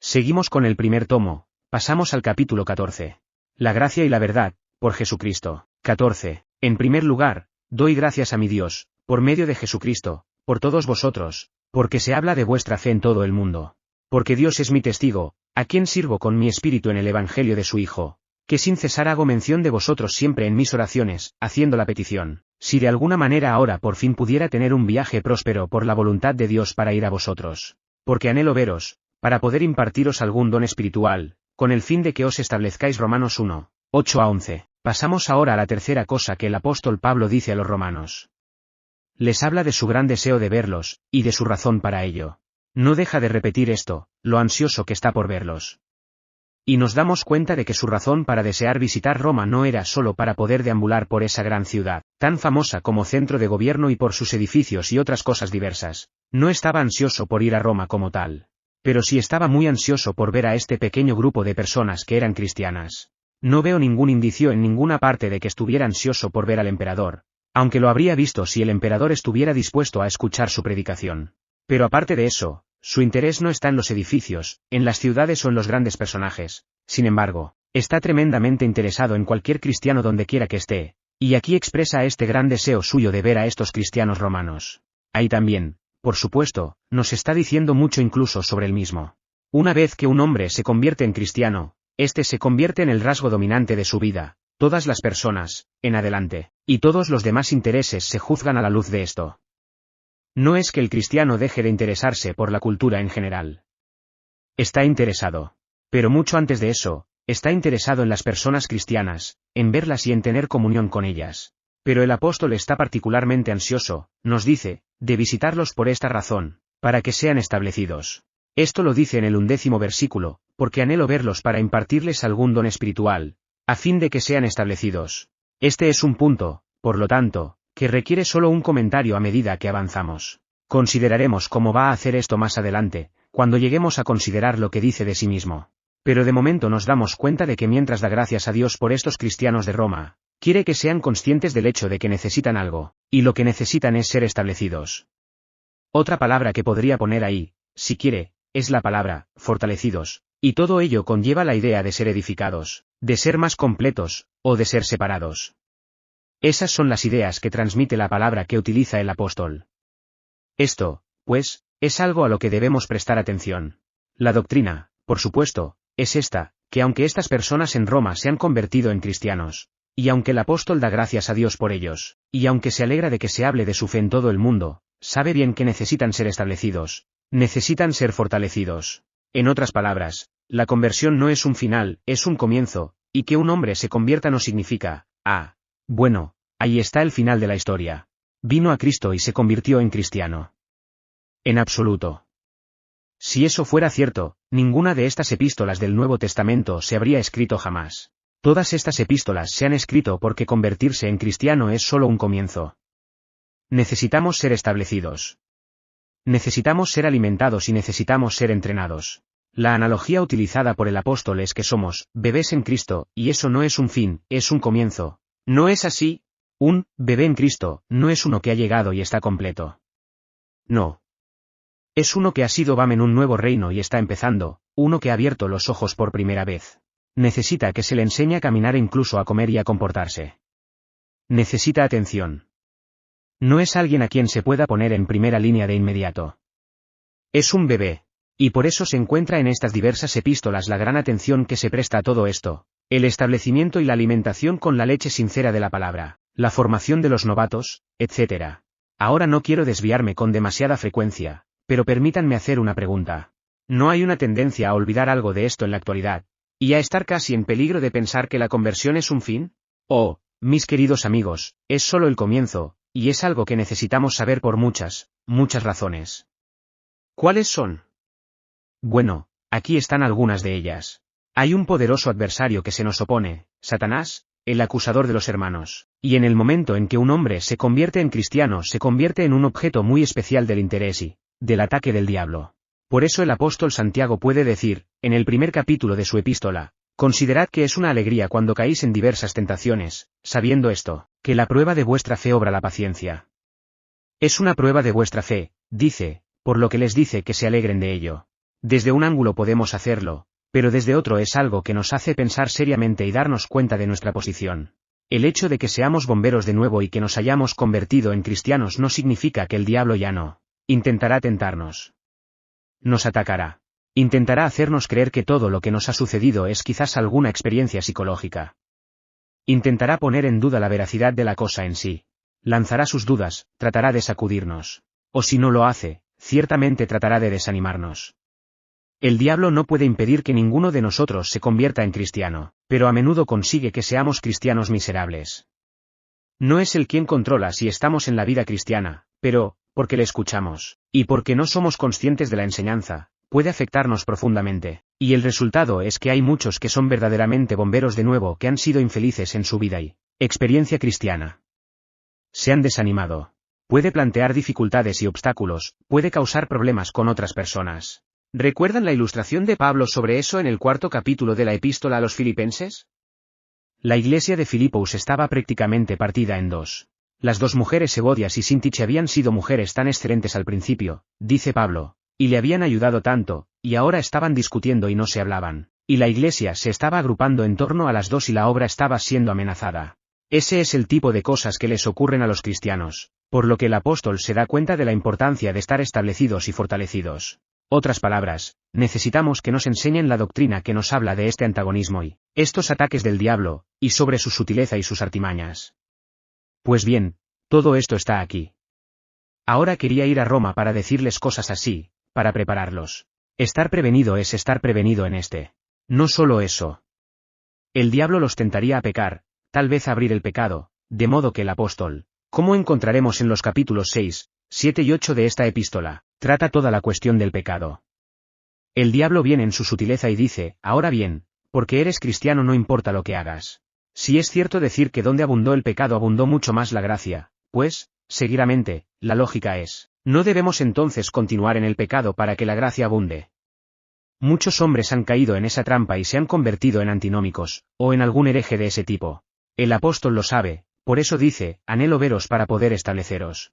Seguimos con el primer tomo, pasamos al capítulo 14. La gracia y la verdad, por Jesucristo. 14. En primer lugar, doy gracias a mi Dios, por medio de Jesucristo, por todos vosotros, porque se habla de vuestra fe en todo el mundo. Porque Dios es mi testigo, a quien sirvo con mi espíritu en el Evangelio de su Hijo, que sin cesar hago mención de vosotros siempre en mis oraciones, haciendo la petición, si de alguna manera ahora por fin pudiera tener un viaje próspero por la voluntad de Dios para ir a vosotros. Porque anhelo veros, para poder impartiros algún don espiritual, con el fin de que os establezcáis. Romanos 1, 8-11. Pasamos ahora a la tercera cosa que el apóstol Pablo dice a los romanos. Les habla de su gran deseo de verlos, y de su razón para ello. No deja de repetir esto, lo ansioso que está por verlos. Y nos damos cuenta de que su razón para desear visitar Roma no era solo para poder deambular por esa gran ciudad, tan famosa como centro de gobierno y por sus edificios y otras cosas diversas. No estaba ansioso por ir a Roma como tal. Pero sí estaba muy ansioso por ver a este pequeño grupo de personas que eran cristianas. No veo ningún indicio en ninguna parte de que estuviera ansioso por ver al emperador, aunque lo habría visto si el emperador estuviera dispuesto a escuchar su predicación. Pero aparte de eso, su interés no está en los edificios, en las ciudades o en los grandes personajes. Sin embargo, está tremendamente interesado en cualquier cristiano donde quiera que esté, y aquí expresa este gran deseo suyo de ver a estos cristianos romanos. Ahí también, por supuesto, nos está diciendo mucho incluso sobre él mismo. Una vez que un hombre se convierte en cristiano, este se convierte en el rasgo dominante de su vida, todas las personas, en adelante, y todos los demás intereses se juzgan a la luz de esto. No es que el cristiano deje de interesarse por la cultura en general. Está interesado. Pero mucho antes de eso, está interesado en las personas cristianas, en verlas y en tener comunión con ellas. Pero el apóstol está particularmente ansioso, nos dice, de visitarlos por esta razón, para que sean establecidos. Esto lo dice en el 11º versículo, porque anhelo verlos para impartirles algún don espiritual, a fin de que sean establecidos. Este es un punto, por lo tanto, que requiere solo un comentario a medida que avanzamos. Consideraremos cómo va a hacer esto más adelante, cuando lleguemos a considerar lo que dice de sí mismo. Pero de momento nos damos cuenta de que mientras da gracias a Dios por estos cristianos de Roma, quiere que sean conscientes del hecho de que necesitan algo, y lo que necesitan es ser establecidos. Otra palabra que podría poner ahí, si quiere, es la palabra, fortalecidos, y todo ello conlleva la idea de ser edificados, de ser más completos, o de ser separados. Esas son las ideas que transmite la palabra que utiliza el apóstol. Esto, pues, es algo a lo que debemos prestar atención. La doctrina, por supuesto, es esta, que aunque estas personas en Roma se han convertido en cristianos, y aunque el apóstol da gracias a Dios por ellos, y aunque se alegra de que se hable de su fe en todo el mundo, sabe bien que necesitan ser establecidos, necesitan ser fortalecidos. En otras palabras, la conversión no es un final, es un comienzo, y que un hombre se convierta no significa, bueno, ahí está el final de la historia. Vino a Cristo y se convirtió en cristiano. En absoluto. Si eso fuera cierto, ninguna de estas epístolas del Nuevo Testamento se habría escrito jamás. Todas estas epístolas se han escrito porque convertirse en cristiano es solo un comienzo. Necesitamos ser establecidos. Necesitamos ser alimentados y necesitamos ser entrenados. La analogía utilizada por el apóstol es que somos bebés en Cristo, y eso no es un fin, es un comienzo. ¿No es así? Un bebé en Cristo no es uno que ha llegado y está completo. No. Es uno que ha sido en un nuevo reino y está empezando, uno que ha abierto los ojos por primera vez. Necesita que se le enseñe a caminar e incluso a comer y a comportarse. Necesita atención. No es alguien a quien se pueda poner en primera línea de inmediato. Es un bebé. Y por eso se encuentra en estas diversas epístolas la gran atención que se presta a todo esto, el establecimiento y la alimentación con la leche sincera de la palabra, la formación de los novatos, etc. Ahora no quiero desviarme con demasiada frecuencia, pero permítanme hacer una pregunta. ¿No hay una tendencia a olvidar algo de esto en la actualidad, y a estar casi en peligro de pensar que la conversión es un fin? Oh, mis queridos amigos, es solo el comienzo, y es algo que necesitamos saber por muchas razones. ¿Cuáles son? Bueno, aquí están algunas de ellas. Hay un poderoso adversario que se nos opone, Satanás, el acusador de los hermanos, y en el momento en que un hombre se convierte en cristiano se convierte en un objeto muy especial del interés y del ataque del diablo. Por eso el apóstol Santiago puede decir, en el primer capítulo de su epístola, considerad que es una alegría cuando caéis en diversas tentaciones, sabiendo esto, que la prueba de vuestra fe obra la paciencia. Es una prueba de vuestra fe, dice, por lo que les dice que se alegren de ello. Desde un ángulo podemos hacerlo, pero desde otro es algo que nos hace pensar seriamente y darnos cuenta de nuestra posición. El hecho de que seamos bomberos de nuevo y que nos hayamos convertido en cristianos no significa que el diablo ya no intentará tentarnos. Nos atacará. Intentará hacernos creer que todo lo que nos ha sucedido es quizás alguna experiencia psicológica. Intentará poner en duda la veracidad de la cosa en sí. Lanzará sus dudas, tratará de sacudirnos. O si no lo hace, ciertamente tratará de desanimarnos. El diablo no puede impedir que ninguno de nosotros se convierta en cristiano, pero a menudo consigue que seamos cristianos miserables. No es él quien controla si estamos en la vida cristiana, pero, porque le escuchamos, y porque no somos conscientes de la enseñanza, puede afectarnos profundamente, y el resultado es que hay muchos que son verdaderamente bomberos de nuevo que han sido infelices en su vida y experiencia cristiana. Se han desanimado. Puede plantear dificultades y obstáculos, puede causar problemas con otras personas. ¿Recuerdan la ilustración de Pablo sobre eso en el 4º capítulo de la epístola a los Filipenses? La iglesia de Filipos estaba prácticamente partida en dos. Las dos mujeres Ebodias y Sintiche habían sido mujeres tan excelentes al principio, dice Pablo, y le habían ayudado tanto, y ahora estaban discutiendo y no se hablaban, y la iglesia se estaba agrupando en torno a las dos y la obra estaba siendo amenazada. Ese es el tipo de cosas que les ocurren a los cristianos, por lo que el apóstol se da cuenta de la importancia de estar establecidos y fortalecidos. Otras palabras, necesitamos que nos enseñen la doctrina que nos habla de este antagonismo y estos ataques del diablo, y sobre su sutileza y sus artimañas. Pues bien, todo esto está aquí. Ahora quería ir a Roma para decirles cosas así, para prepararlos. Estar prevenido es estar prevenido en este. No solo eso. El diablo los tentaría a pecar, tal vez a abrir el pecado, de modo que el apóstol, como encontraremos en los capítulos 6, 7 y 8 de esta epístola, trata toda la cuestión del pecado. El diablo viene en su sutileza y dice, ahora bien, porque eres cristiano no importa lo que hagas. Si es cierto decir que donde abundó el pecado abundó mucho más la gracia, pues, seguidamente, la lógica es, no debemos entonces continuar en el pecado para que la gracia abunde. Muchos hombres han caído en esa trampa y se han convertido en antinómicos, o en algún hereje de ese tipo. El apóstol lo sabe, por eso dice, anhelo veros para poder estableceros.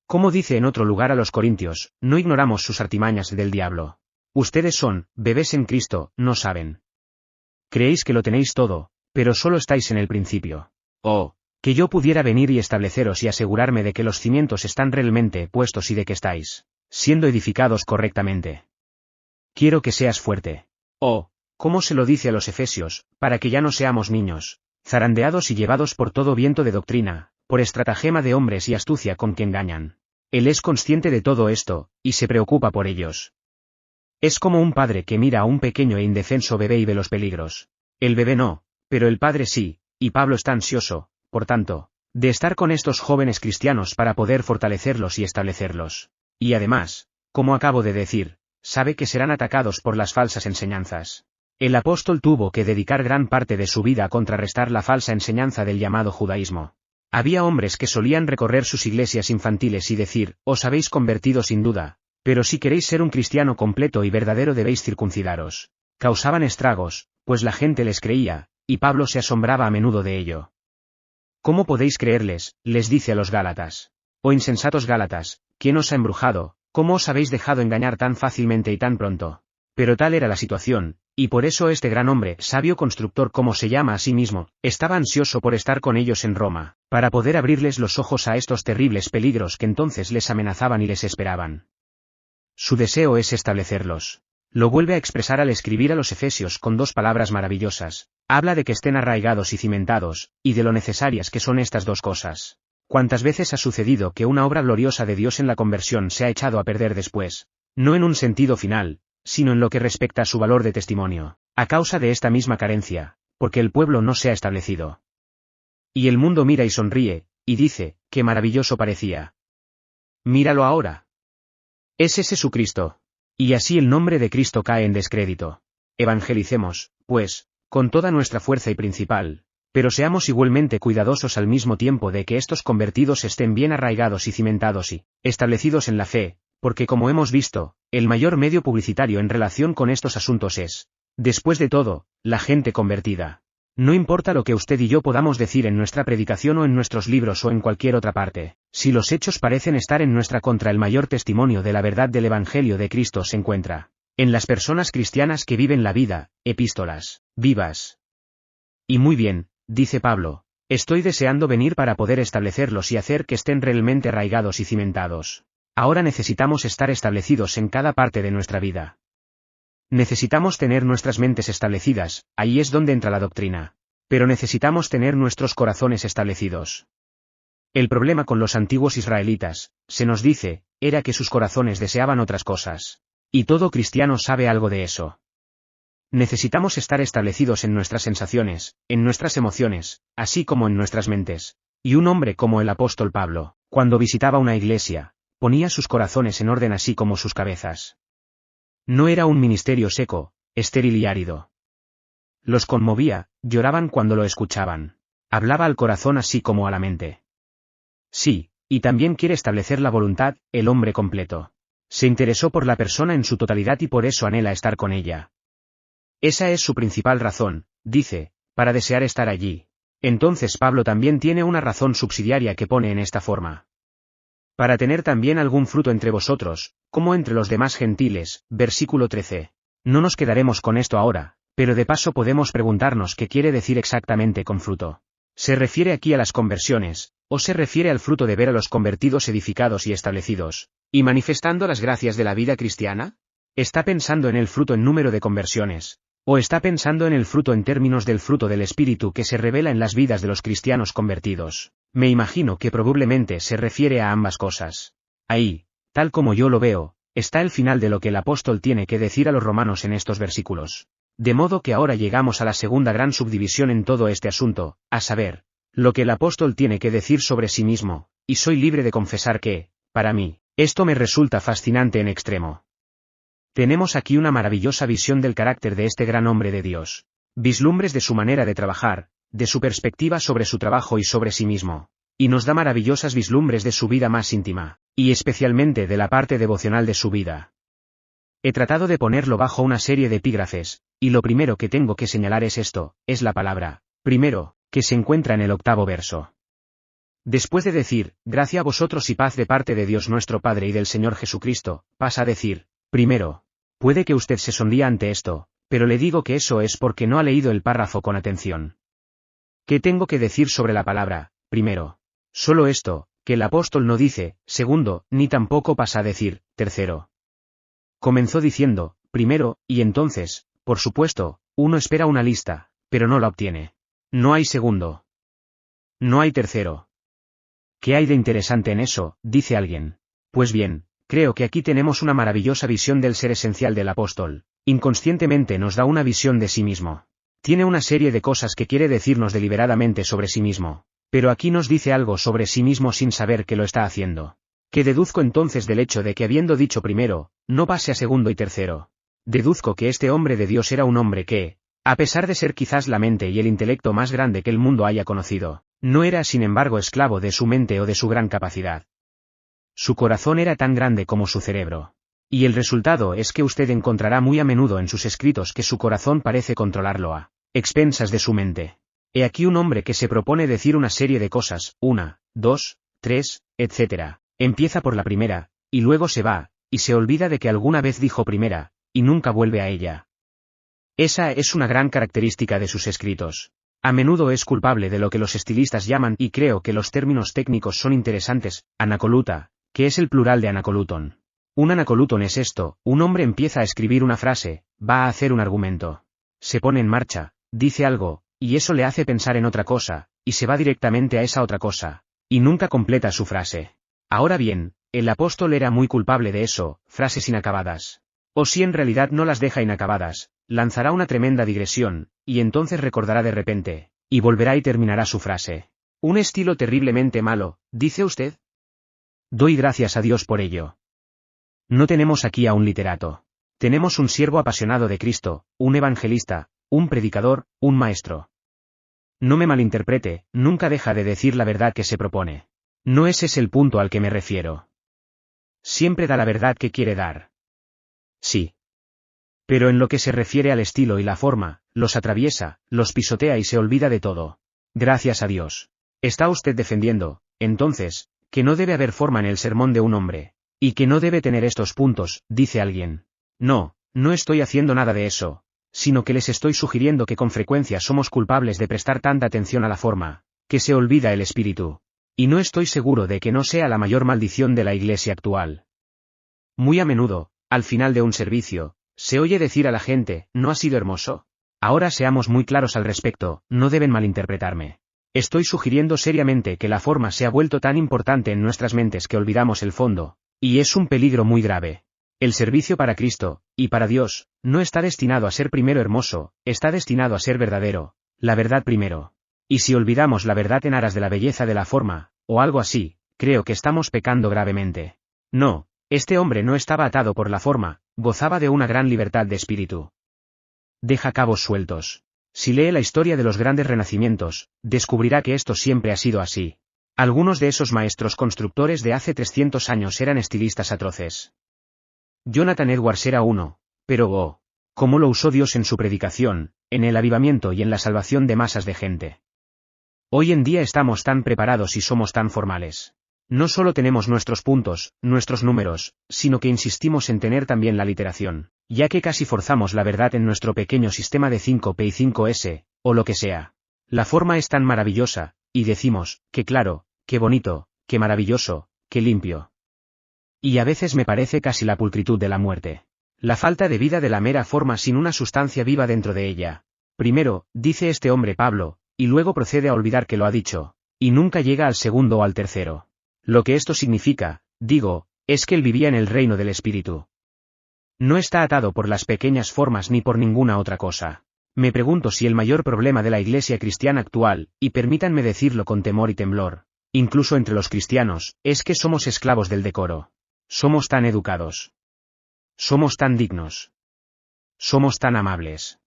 Como dice en otro lugar a los corintios, no ignoramos sus artimañas del diablo. Ustedes son, bebés en Cristo, no saben. Creéis que lo tenéis todo, pero solo estáis en el principio. Oh, que yo pudiera venir y estableceros y asegurarme de que los cimientos están realmente puestos y de que estáis siendo edificados correctamente. Quiero que seas fuerte. Oh, ¿cómo se lo dice a los efesios, para que ya no seamos niños, zarandeados y llevados por todo viento de doctrina, por estratagema de hombres y astucia con que engañan? Él es consciente de todo esto, y se preocupa por ellos. Es como un padre que mira a un pequeño e indefenso bebé y ve los peligros. El bebé no, pero el padre sí, y Pablo está ansioso, por tanto, de estar con estos jóvenes cristianos para poder fortalecerlos y establecerlos. Y además, como acabo de decir, sabe que serán atacados por las falsas enseñanzas. El apóstol tuvo que dedicar gran parte de su vida a contrarrestar la falsa enseñanza del llamado judaísmo. Había hombres que solían recorrer sus iglesias infantiles y decir, os habéis convertido sin duda, pero si queréis ser un cristiano completo y verdadero debéis circuncidaros. Causaban estragos, pues la gente les creía, y Pablo se asombraba a menudo de ello. ¿Cómo podéis creerles?, les dice a los Gálatas. Oh insensatos Gálatas, ¿quién os ha embrujado? ¿Cómo os habéis dejado engañar tan fácilmente y tan pronto? Pero tal era la situación, y por eso este gran hombre, sabio constructor como se llama a sí mismo, estaba ansioso por estar con ellos en Roma, para poder abrirles los ojos a estos terribles peligros que entonces les amenazaban y les esperaban. Su deseo es establecerlos. Lo vuelve a expresar al escribir a los Efesios con dos palabras maravillosas. Habla de que estén arraigados y cimentados, y de lo necesarias que son estas dos cosas. ¿Cuántas veces ha sucedido que una obra gloriosa de Dios en la conversión se ha echado a perder después? No en un sentido final, sino en lo que respecta a su valor de testimonio, a causa de esta misma carencia, porque el pueblo no se ha establecido. Y el mundo mira y sonríe, y dice, qué maravilloso parecía. Míralo ahora. Es ese su Cristo. Y así el nombre de Cristo cae en descrédito. Evangelicemos, pues, con toda nuestra fuerza y principal, pero seamos igualmente cuidadosos al mismo tiempo de que estos convertidos estén bien arraigados y cimentados y establecidos en la fe, porque como hemos visto, el mayor medio publicitario en relación con estos asuntos es, después de todo, la gente convertida. No importa lo que usted y yo podamos decir en nuestra predicación o en nuestros libros o en cualquier otra parte, si los hechos parecen estar en nuestra contra, el mayor testimonio de la verdad del Evangelio de Cristo se encuentra En las personas cristianas que viven la vida, epístolas, vivas. Y muy bien, dice Pablo, estoy deseando venir para poder establecerlos y hacer que estén realmente arraigados y cimentados. Ahora necesitamos estar establecidos en cada parte de nuestra vida. Necesitamos tener nuestras mentes establecidas, ahí es donde entra la doctrina. Pero necesitamos tener nuestros corazones establecidos. El problema con los antiguos israelitas, se nos dice, era que sus corazones deseaban otras cosas. Y todo cristiano sabe algo de eso. Necesitamos estar establecidos en nuestras sensaciones, en nuestras emociones, así como en nuestras mentes. Y un hombre como el apóstol Pablo, cuando visitaba una iglesia, ponía sus corazones en orden así como sus cabezas. No era un ministerio seco, estéril y árido. Los conmovía, lloraban cuando lo escuchaban. Hablaba al corazón así como a la mente. Sí, y también quiere establecer la voluntad, el hombre completo. Se interesó por la persona en su totalidad y por eso anhela estar con ella. Esa es su principal razón, dice, para desear estar allí. Entonces Pablo también tiene una razón subsidiaria que pone en esta forma. Para tener también algún fruto entre vosotros, como entre los demás gentiles, versículo 13. No nos quedaremos con esto ahora, pero de paso podemos preguntarnos qué quiere decir exactamente con fruto. ¿Se refiere aquí a las conversiones, o se refiere al fruto de ver a los convertidos edificados y establecidos, y manifestando las gracias de la vida cristiana? ¿Está pensando en el fruto en número de conversiones, o está pensando en el fruto en términos del fruto del Espíritu que se revela en las vidas de los cristianos convertidos? Me imagino que probablemente se refiere a ambas cosas. Ahí, tal como yo lo veo, está el final de lo que el apóstol tiene que decir a los romanos en estos versículos. De modo que ahora llegamos a la segunda gran subdivisión en todo este asunto, a saber, lo que el apóstol tiene que decir sobre sí mismo, y soy libre de confesar que, para mí, esto me resulta fascinante en extremo. Tenemos aquí una maravillosa visión del carácter de este gran hombre de Dios. Vislumbres de su manera de trabajar, de su perspectiva sobre su trabajo y sobre sí mismo. Y nos da maravillosas vislumbres de su vida más íntima, y especialmente de la parte devocional de su vida. He tratado de ponerlo bajo una serie de epígrafes, y lo primero que tengo que señalar es esto, es la palabra, primero, que se encuentra en el 8º verso. Después de decir, gracia a vosotros y paz de parte de Dios nuestro Padre y del Señor Jesucristo, pasa a decir, primero. Puede que usted se sonría ante esto, pero le digo que eso es porque no ha leído el párrafo con atención. ¿Qué tengo que decir sobre la palabra, primero? Solo esto, que el apóstol no dice, segundo, ni tampoco pasa a decir, tercero. Comenzó diciendo, primero, y entonces, por supuesto, uno espera una lista, pero no la obtiene. No hay segundo. No hay tercero. ¿Qué hay de interesante en eso?, dice alguien. Pues bien, creo que aquí tenemos una maravillosa visión del ser esencial del apóstol. Inconscientemente nos da una visión de sí mismo. Tiene una serie de cosas que quiere decirnos deliberadamente sobre sí mismo, pero aquí nos dice algo sobre sí mismo sin saber que lo está haciendo. ¿Qué deduzco entonces del hecho de que habiendo dicho primero, no pase a segundo y tercero? Deduzco que este hombre de Dios era un hombre que, a pesar de ser quizás la mente y el intelecto más grande que el mundo haya conocido, no era sin embargo esclavo de su mente o de su gran capacidad. Su corazón era tan grande como su cerebro. Y el resultado es que usted encontrará muy a menudo en sus escritos que su corazón parece controlarlo a expensas de su mente. He aquí un hombre que se propone decir una serie de cosas, 1, 2, 3, etc. Empieza por la primera, y luego se va, y se olvida de que alguna vez dijo primera, y nunca vuelve a ella. Esa es una gran característica de sus escritos. A menudo es culpable de lo que los estilistas llaman, y creo que los términos técnicos son interesantes, anacoluta, que es el plural de anacoluton. Un anacoluton es esto, un hombre empieza a escribir una frase, va a hacer un argumento. Se pone en marcha, dice algo, y eso le hace pensar en otra cosa, y se va directamente a esa otra cosa, y nunca completa su frase. Ahora bien, el apóstol era muy culpable de eso, frases inacabadas. O si en realidad no las deja inacabadas, lanzará una tremenda digresión, y entonces recordará de repente, y volverá y terminará su frase. Un estilo terriblemente malo, ¿dice usted? Doy gracias a Dios por ello. No tenemos aquí a un literato. Tenemos un siervo apasionado de Cristo, un evangelista, un predicador, un maestro. No me malinterprete, nunca deja de decir la verdad que se propone. No ese es el punto al que me refiero. Siempre da la verdad que quiere dar. Sí. Pero en lo que se refiere al estilo y la forma, los atraviesa, los pisotea y se olvida de todo. Gracias a Dios. Está usted defendiendo, entonces, que no debe haber forma en el sermón de un hombre, y que no debe tener estos puntos, dice alguien. No, no estoy haciendo nada de eso, sino que les estoy sugiriendo que con frecuencia somos culpables de prestar tanta atención a la forma, que se olvida el espíritu. Y no estoy seguro de que no sea la mayor maldición de la Iglesia actual. Muy a menudo, al final de un servicio, se oye decir a la gente, ¿no ha sido hermoso? Ahora seamos muy claros al respecto, no deben malinterpretarme. Estoy sugiriendo seriamente que la forma se ha vuelto tan importante en nuestras mentes que olvidamos el fondo, y es un peligro muy grave. El servicio para Cristo, y para Dios, no está destinado a ser primero hermoso, está destinado a ser verdadero, la verdad primero. Y si olvidamos la verdad en aras de la belleza de la forma, o algo así, creo que estamos pecando gravemente. No, este hombre no estaba atado por la forma, gozaba de una gran libertad de espíritu. Deja cabos sueltos. Si lee la historia de los grandes renacimientos, descubrirá que esto siempre ha sido así. Algunos de esos maestros constructores de hace 300 años eran estilistas atroces. Jonathan Edwards era uno, pero ¿cómo lo usó Dios en su predicación, en el avivamiento y en la salvación de masas de gente? Hoy en día estamos tan preparados y somos tan formales. No solo tenemos nuestros puntos, nuestros números, sino que insistimos en tener también la literación, ya que casi forzamos la verdad en nuestro pequeño sistema de 5P y 5S, o lo que sea. La forma es tan maravillosa, y decimos, qué claro, qué bonito, qué maravilloso, qué limpio. Y a veces me parece casi la pulcritud de la muerte. La falta de vida de la mera forma sin una sustancia viva dentro de ella. Primero, dice este hombre Pablo, y luego procede a olvidar que lo ha dicho, y nunca llega al segundo o al tercero. Lo que esto significa, digo, es que él vivía en el reino del Espíritu. No está atado por las pequeñas formas ni por ninguna otra cosa. Me pregunto si el mayor problema de la Iglesia cristiana actual, y permítanme decirlo con temor y temblor, incluso entre los cristianos, es que somos esclavos del decoro. Somos tan educados. Somos tan dignos. Somos tan amables.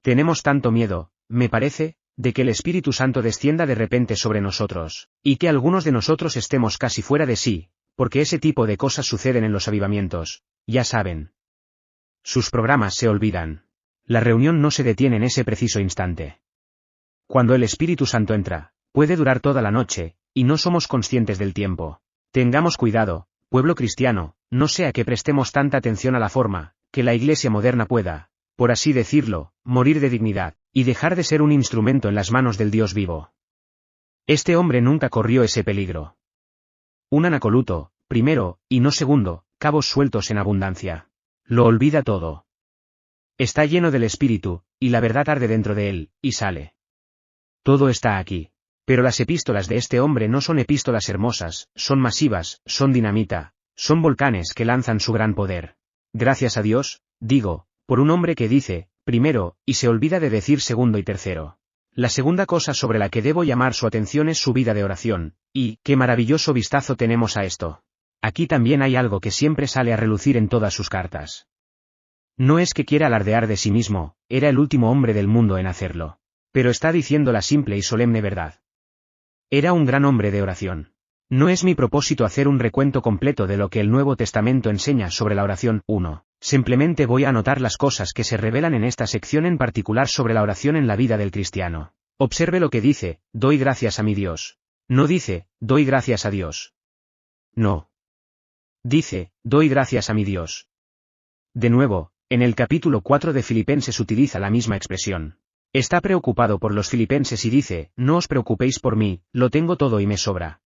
Tenemos tanto miedo, me parece, de que el Espíritu Santo descienda de repente sobre nosotros, y que algunos de nosotros estemos casi fuera de sí, porque ese tipo de cosas suceden en los avivamientos, ya saben. Sus programas se olvidan. La reunión no se detiene en ese preciso instante. Cuando el Espíritu Santo entra, puede durar toda la noche, y no somos conscientes del tiempo. Tengamos cuidado, pueblo cristiano, no sea que prestemos tanta atención a la forma, que la Iglesia moderna pueda, por así decirlo, morir de dignidad, y dejar de ser un instrumento en las manos del Dios vivo. Este hombre nunca corrió ese peligro. Un anacoluto, primero, y no segundo, cabos sueltos en abundancia. Lo olvida todo. Está lleno del Espíritu, y la verdad arde dentro de él, y sale. Todo está aquí. Pero las epístolas de este hombre no son epístolas hermosas, son masivas, son dinamita, son volcanes que lanzan su gran poder. Gracias a Dios, digo, por un hombre que dice, primero, y se olvida de decir segundo y tercero. La segunda cosa sobre la que debo llamar su atención es su vida de oración, y qué maravilloso vistazo tenemos a esto. Aquí también hay algo que siempre sale a relucir en todas sus cartas. No es que quiera alardear de sí mismo, era el último hombre del mundo en hacerlo. Pero está diciendo la simple y solemne verdad. Era un gran hombre de oración. No es mi propósito hacer un recuento completo de lo que el Nuevo Testamento enseña sobre la oración. 1. Simplemente voy a anotar las cosas que se revelan en esta sección en particular sobre la oración en la vida del cristiano. Observe lo que dice, doy gracias a mi Dios. No dice, doy gracias a Dios. No. Dice, doy gracias a mi Dios. De nuevo, en el capítulo 4 de Filipenses utiliza la misma expresión. Está preocupado por los filipenses y dice, no os preocupéis por mí, lo tengo todo y me sobra.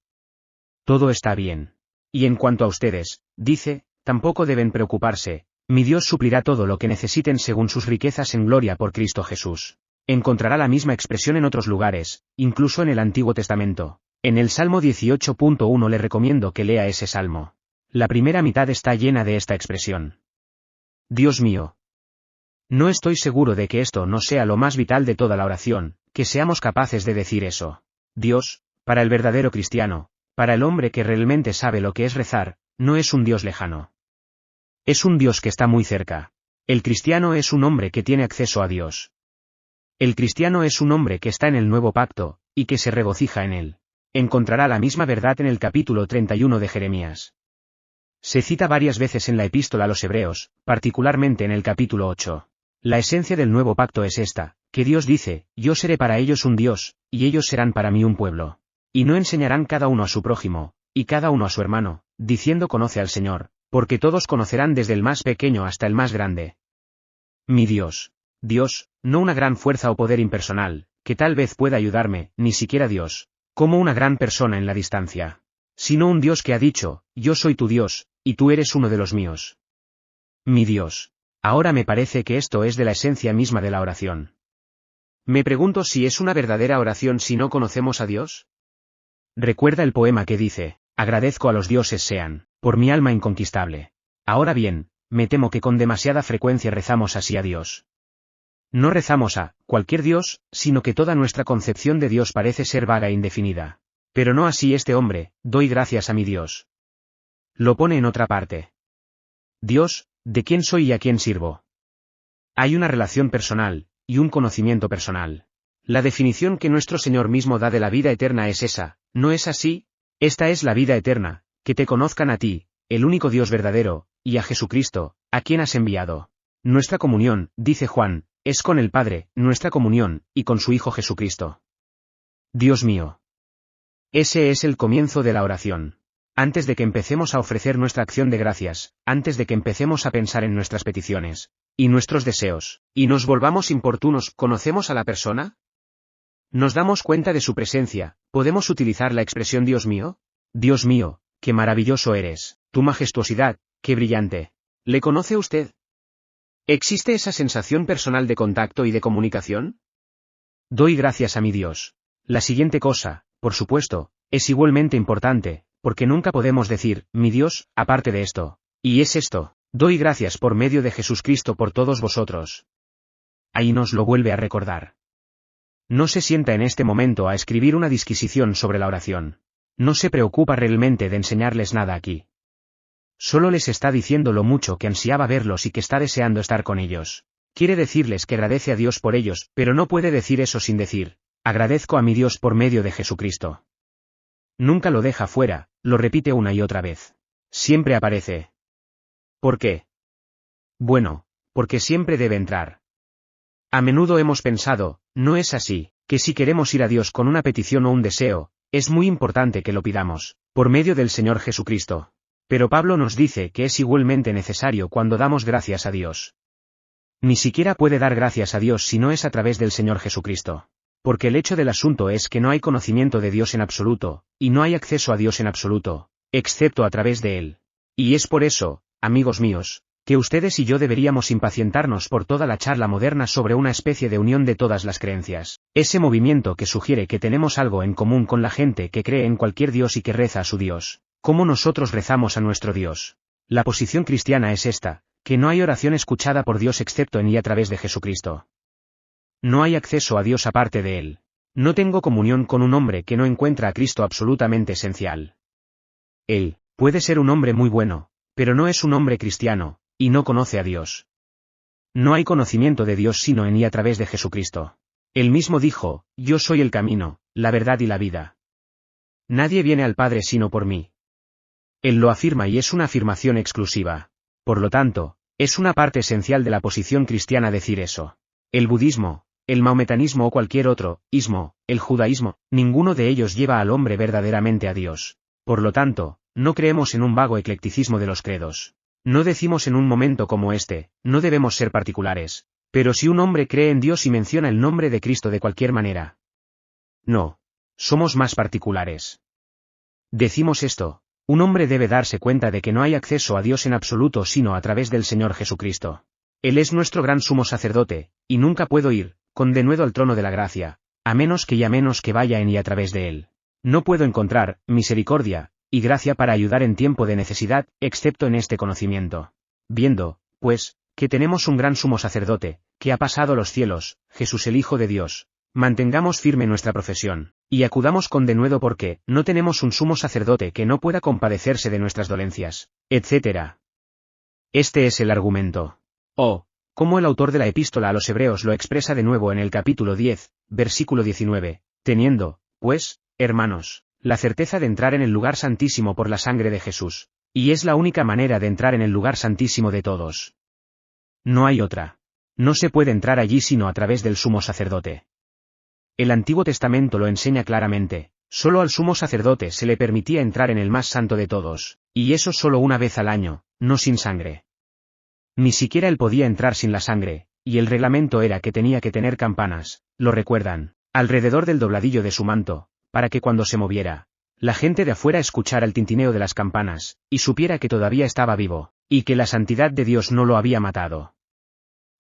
Todo está bien. Y en cuanto a ustedes, dice, tampoco deben preocuparse, mi Dios suplirá todo lo que necesiten según sus riquezas en gloria por Cristo Jesús. Encontrará la misma expresión en otros lugares, incluso en el Antiguo Testamento. En el Salmo 18.1 le recomiendo que lea ese salmo. La primera mitad está llena de esta expresión. Dios mío. No estoy seguro de que esto no sea lo más vital de toda la oración, que seamos capaces de decir eso. Dios, para el verdadero cristiano, para el hombre que realmente sabe lo que es rezar, no es un Dios lejano. Es un Dios que está muy cerca. El cristiano es un hombre que tiene acceso a Dios. El cristiano es un hombre que está en el nuevo pacto, y que se regocija en él. Encontrará la misma verdad en el capítulo 31 de Jeremías. Se cita varias veces en la epístola a los Hebreos, particularmente en el capítulo 8. La esencia del nuevo pacto es esta, que Dios dice, yo seré para ellos un Dios, y ellos serán para mí un pueblo. Y no enseñarán cada uno a su prójimo, y cada uno a su hermano, diciendo conoce al Señor, porque todos conocerán desde el más pequeño hasta el más grande. Mi Dios. Dios, no una gran fuerza o poder impersonal, que tal vez pueda ayudarme, ni siquiera Dios, como una gran persona en la distancia, sino un Dios que ha dicho, yo soy tu Dios, y tú eres uno de los míos. Mi Dios. Ahora me parece que esto es de la esencia misma de la oración. Me pregunto si es una verdadera oración si no conocemos a Dios. Recuerda el poema que dice, agradezco a los dioses sean, por mi alma inconquistable. Ahora bien, me temo que con demasiada frecuencia rezamos así a Dios. No rezamos a cualquier Dios, sino que toda nuestra concepción de Dios parece ser vaga e indefinida. Pero no así este hombre, doy gracias a mi Dios. Lo pone en otra parte. Dios, ¿de quién soy y a quién sirvo? Hay una relación personal, y un conocimiento personal. La definición que nuestro Señor mismo da de la vida eterna es esa, ¿no es así? Esta es la vida eterna, que te conozcan a ti, el único Dios verdadero, y a Jesucristo, a quien has enviado. Nuestra comunión, dice Juan, es con el Padre, nuestra comunión, y con su Hijo Jesucristo. Dios mío. Ese es el comienzo de la oración. Antes de que empecemos a ofrecer nuestra acción de gracias, antes de que empecemos a pensar en nuestras peticiones, y nuestros deseos, y nos volvamos importunos, ¿conocemos a la persona? ¿Nos damos cuenta de su presencia? ¿Podemos utilizar la expresión Dios mío? Dios mío, qué maravilloso eres, tu majestuosidad, qué brillante. ¿Le conoce usted? ¿Existe esa sensación personal de contacto y de comunicación? Doy gracias a mi Dios. La siguiente cosa, por supuesto, es igualmente importante, porque nunca podemos decir, mi Dios, aparte de esto. Y es esto, doy gracias por medio de Jesucristo por todos vosotros. Ahí nos lo vuelve a recordar. No se sienta en este momento a escribir una disquisición sobre la oración. No se preocupa realmente de enseñarles nada aquí. Solo les está diciendo lo mucho que ansiaba verlos y que está deseando estar con ellos. Quiere decirles que agradece a Dios por ellos, pero no puede decir eso sin decir, agradezco a mi Dios por medio de Jesucristo. Nunca lo deja fuera, lo repite una y otra vez. Siempre aparece. ¿Por qué? Bueno, porque siempre debe entrar. A menudo hemos pensado, no es así, que si queremos ir a Dios con una petición o un deseo, es muy importante que lo pidamos, por medio del Señor Jesucristo. Pero Pablo nos dice que es igualmente necesario cuando damos gracias a Dios. Ni siquiera puede dar gracias a Dios si no es a través del Señor Jesucristo. Porque el hecho del asunto es que no hay conocimiento de Dios en absoluto, y no hay acceso a Dios en absoluto, excepto a través de Él. Y es por eso, amigos míos, que ustedes y yo deberíamos impacientarnos por toda la charla moderna sobre una especie de unión de todas las creencias, ese movimiento que sugiere que tenemos algo en común con la gente que cree en cualquier Dios y que reza a su Dios, como nosotros rezamos a nuestro Dios. La posición cristiana es esta, que no hay oración escuchada por Dios excepto en y a través de Jesucristo. No hay acceso a Dios aparte de Él. No tengo comunión con un hombre que no encuentra a Cristo absolutamente esencial. Él puede ser un hombre muy bueno, pero no es un hombre cristiano, y no conoce a Dios. No hay conocimiento de Dios sino en y a través de Jesucristo. Él mismo dijo, yo soy el camino, la verdad y la vida. Nadie viene al Padre sino por mí. Él lo afirma y es una afirmación exclusiva. Por lo tanto, es una parte esencial de la posición cristiana decir eso. El budismo, el maometanismo o cualquier otro, ismo, el judaísmo, ninguno de ellos lleva al hombre verdaderamente a Dios. Por lo tanto, no creemos en un vago eclecticismo de los credos. No decimos en un momento como este, no debemos ser particulares. Pero si un hombre cree en Dios y menciona el nombre de Cristo de cualquier manera. No. Somos más particulares. Decimos esto. Un hombre debe darse cuenta de que no hay acceso a Dios en absoluto sino a través del Señor Jesucristo. Él es nuestro gran sumo sacerdote, y nunca puedo ir, con denuedo al trono de la gracia, a menos que vaya en y a través de Él. No puedo encontrar misericordia y gracia para ayudar en tiempo de necesidad, excepto en este conocimiento. Viendo, pues, que tenemos un gran sumo sacerdote, que ha pasado los cielos, Jesús el Hijo de Dios, mantengamos firme nuestra profesión, y acudamos con denuedo porque no tenemos un sumo sacerdote que no pueda compadecerse de nuestras dolencias, etc. Este es el argumento. Como el autor de la epístola a los Hebreos lo expresa de nuevo en el capítulo 10, versículo 19, teniendo, pues, hermanos, la certeza de entrar en el lugar santísimo por la sangre de Jesús, y es la única manera de entrar en el lugar santísimo de todos. No hay otra. No se puede entrar allí sino a través del sumo sacerdote. El Antiguo Testamento lo enseña claramente, solo al sumo sacerdote se le permitía entrar en el más santo de todos, y eso solo una vez al año, no sin sangre. Ni siquiera él podía entrar sin la sangre, y el reglamento era que tenía que tener campanas, lo recuerdan, alrededor del dobladillo de su manto, para que cuando se moviera, la gente de afuera escuchara el tintineo de las campanas, y supiera que todavía estaba vivo, y que la santidad de Dios no lo había matado.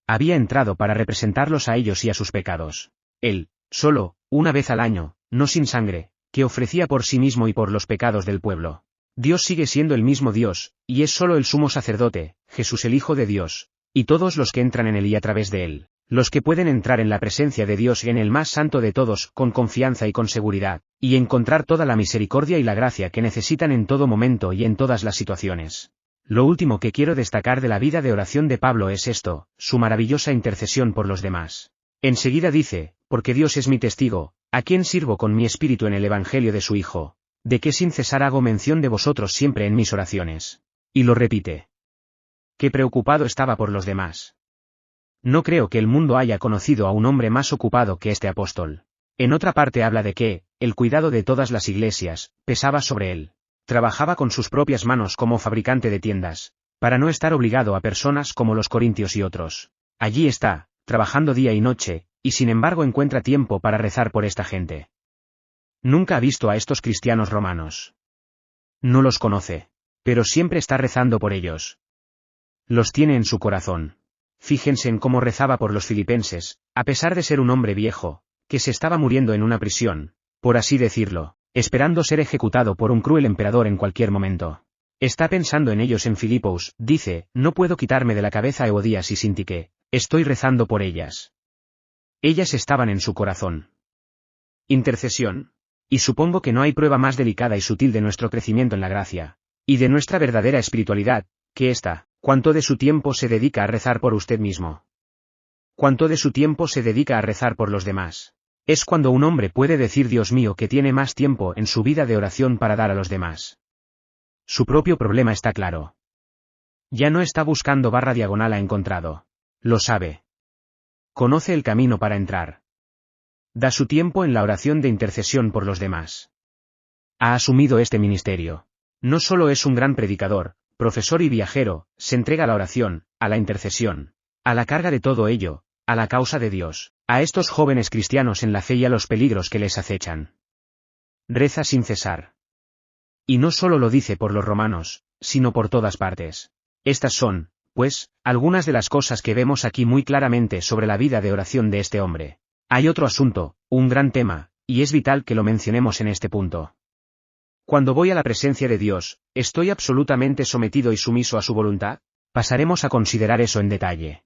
Había entrado para representarlos a ellos y a sus pecados. Él, solo, una vez al año, no sin sangre, que ofrecía por sí mismo y por los pecados del pueblo. Dios sigue siendo el mismo Dios, y es solo el sumo sacerdote, Jesús el Hijo de Dios, y todos los que entran en él y a través de él, los que pueden entrar en la presencia de Dios en el más santo de todos, con confianza y con seguridad, y encontrar toda la misericordia y la gracia que necesitan en todo momento y en todas las situaciones. Lo último que quiero destacar de la vida de oración de Pablo es esto, su maravillosa intercesión por los demás. Enseguida dice, porque Dios es mi testigo, a quien sirvo con mi espíritu en el Evangelio de su Hijo, de que sin cesar hago mención de vosotros siempre en mis oraciones. Y lo repite. Qué preocupado estaba por los demás. No creo que el mundo haya conocido a un hombre más ocupado que este apóstol. En otra parte habla de que, el cuidado de todas las iglesias, pesaba sobre él. Trabajaba con sus propias manos como fabricante de tiendas, para no estar obligado a personas como los corintios y otros. Allí está, trabajando día y noche, y sin embargo encuentra tiempo para rezar por esta gente. Nunca ha visto a estos cristianos romanos. No los conoce, pero siempre está rezando por ellos. Los tiene en su corazón. Fíjense en cómo rezaba por los filipenses, a pesar de ser un hombre viejo, que se estaba muriendo en una prisión, por así decirlo, esperando ser ejecutado por un cruel emperador en cualquier momento. Está pensando en ellos en Filipos, dice, no puedo quitarme de la cabeza a Eudías y Sintique, estoy rezando por ellas. Ellas estaban en su corazón. Intercesión. Y supongo que no hay prueba más delicada y sutil de nuestro crecimiento en la gracia, y de nuestra verdadera espiritualidad, que esta, cuánto de su tiempo se dedica a rezar por usted mismo. Cuánto de su tiempo se dedica a rezar por los demás. Es cuando un hombre puede decir Dios mío que tiene más tiempo en su vida de oración para dar a los demás. Su propio problema está claro. Ya no está buscando / diagonal a encontrado. Lo sabe. Conoce el camino para entrar. Da su tiempo en la oración de intercesión por los demás. Ha asumido este ministerio. No solo es un gran predicador, profesor y viajero, se entrega a la oración, a la intercesión, a la carga de todo ello, a la causa de Dios, a estos jóvenes cristianos en la fe y a los peligros que les acechan. Reza sin cesar. Y no solo lo dice por los romanos, sino por todas partes. Estas son, pues, algunas de las cosas que vemos aquí muy claramente sobre la vida de oración de este hombre. Hay otro asunto, un gran tema, y es vital que lo mencionemos en este punto. Cuando voy a la presencia de Dios, ¿estoy absolutamente sometido y sumiso a su voluntad? Pasaremos a considerar eso en detalle.